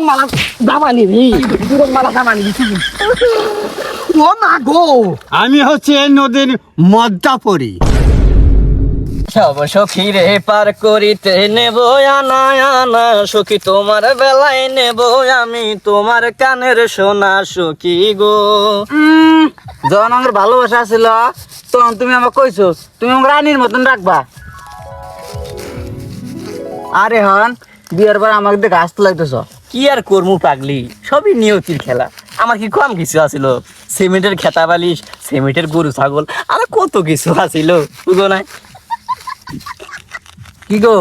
মালা দামানি রে কিরম মালা দামানি দিছি ও মা গো আমি হচ্ছে এই নদীর মদ্দা পড়ি। সব সখী রে পার করিতে নেব আনা আনা সখী তোমার বেলায় নেব আমি তোমার কানের সোনা সখী গো। যখন আমার ভালোবাসা ছিল তখন তুমি আমাকে কইছো তুমি আমার রানীর মতন রাখবা। আরে হন বিয়ের পর আমাকে দেখে আসতে লাগতেছ কি আর করমু পাগলি, সবই নিয়তির খেলা। আমার কি কম কিছু আছিল? সিমেন্টের খেতা বালিশ, সিমেন্টের গরু ছাগল, আর কত কিছু আছিল বুঝো না। কি গো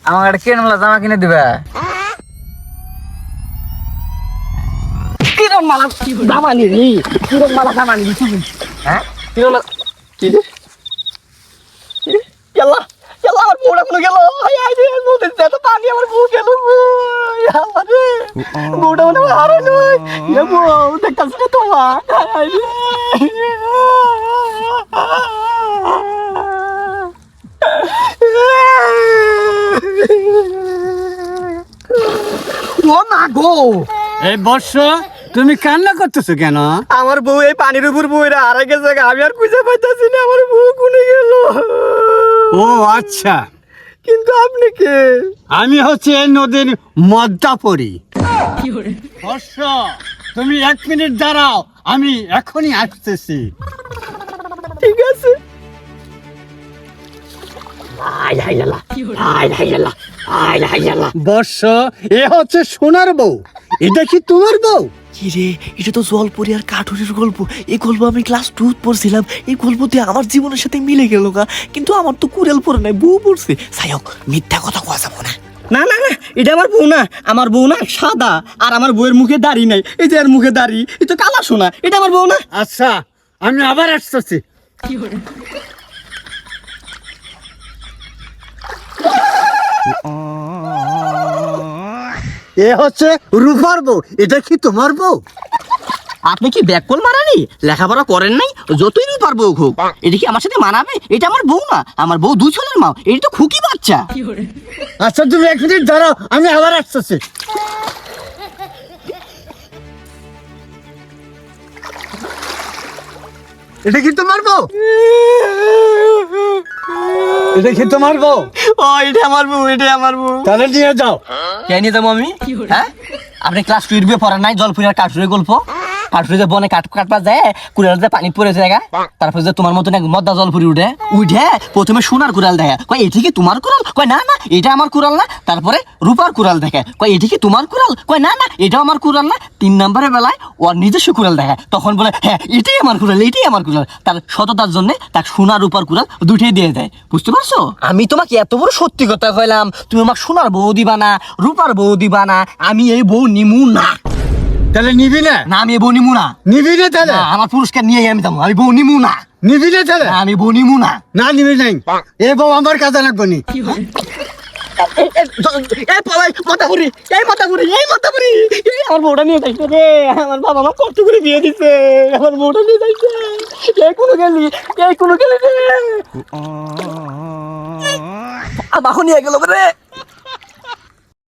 আমার একটা কেনলা জামা কিনে দিবা? কিরম মালা দামানি রে কিরম মালা দামানি দিছি হ্যাঁ কি হলো? কি রে? কি রে? ইয়াল্লা ইয়াল্লা আমার বউটা কোন গেল? আই আই রে নদীর এত পানি আমার বউ গেল গো। ইয়াল্লা রে বউটা মনে হয় হারাইলো। এ বউ দেখতাছ না তোমার? আই রে ও মা গো এই বর্ষ তুমি কান্না করতেছো কেন? আমার বউ এই পানির উপর বইরা হারাই গেছে, আমি আর খুঁজে পাইতাছি না আমার বউ কোনে গেল। ও আচ্ছা, কিন্তু আপনি কে? আমি হচ্ছে এই নদীর মদ্দা পড়ি। বর্ষ তুমি 1 মিনিট দাঁড়াও, আমি এখনই আসতেছি। ঠিক আছে। আই হাই লালা আই হাই লালা আই হাই লালা বর্ষ এ হচ্ছে সোনার বউ, এটা কি তোমার বউ? কি রে, এটা তো জলপরি আর কাঠুরির গল্প। এই গল্প আমি ক্লাস 2 পড়ছিলাম। এই গল্প দিয়ে আমার জীবনের সাথে মিলে গেল গা, কিন্তু আমার তো কুড়াল পড়ে নাই, বউ পড়ছে। সায়ক মিথ্যা কথা কোয়া যাবো না। না না না এটা আমার বউ না, আমার বউ না সাদা, আর আমার বউয়ের মুখে দাড়ি নাই। এই যে এর মুখে দাড়ি, এই তো কালা সোনা, এটা আমার বউ না। আচ্ছা আমি আবার আসতেছি। এ হচ্ছে রূপার বউ, এটা কি তোমার বউ? আপনি কি ব্যাককল মারানি? লেখাপড়া করেন নাই? যতই রূপার বউ হোক, এটা কি আমার সাথে মানাবে? এটা আমার বউ না, আমার বউ 2 ছেলের মা, এটা তো খুকি বাচ্চা। আচ্ছা তুমি 1 মিনিট দাঁড়াও, আমি আবার আসতেছি। এটা কি তোমার বউ? এটা কি তোমার বউ? ও এটা আমার বউ, এটা আমার বউ। তাহলে নিয়ে যাও। কে নিয়ে যাবো আমি? হ্যাঁ আপনি ক্লাস 2 এর বই পড়ার নাই? জলপুরি আর কাঠুরের গল্প, কাঠুরে যে বনে কাটপা যায়, কুড়াল যে পানি পড়ে জায়গা, তারপর যে তোমার মতন এক মদ্দা জলপুরি উঠে প্রথমে সোনার কুড়াল দেখে, কয় এটি কি তোমার কুড়াল? কয় না না এটা আমার কুড়াল না। তারপরে রূপার কুড়াল দেখে, কয় এটি কি তোমার কুড়াল? কয় না না এটাও আমার কুড়াল না। 3 নম্বরের বেলায় ওর নিজস্ব কুড়াল দেখে, তখন বলে হ্যাঁ এটাই আমার কুড়াল, এটাই আমার কুড়াল। তার সততার জন্য তার সোনার রূপার কুড়াল দুটোই দিয়ে দেয়। বুঝতে পারছো? আমি তোমাকে এত বড় সত্যি কথা কইলাম, তুমি আমাকে সোনার বউ দিবা না, রূপার বউ দিবা না, আমি এই বউ নিমু না। তাহলে নিবি না? না আমি এই বউ নিমু না। নিবি না তাহলে? না, আমার পুরস্কার নিয়ে আমি যাবো, আমি বউ নিমু না। নিবি না তাহলে? না, আমি বউ নিমু না। না নিবি নাই, এ বউ আমার কাজে লাগবে নি। এই পালাই মাথা ঘুরি, এই মাথা ঘুরি, এই মাথা ঘুরি, এই আমার বউটা নিয়ে যাইছে রে। আমার বাবা আমার কষ্ট করে বিয়ে দিছে, আমার বউটা নিয়ে যাইছে। এই কোনো গেলি রে। আমার নিয়ে গেল রে।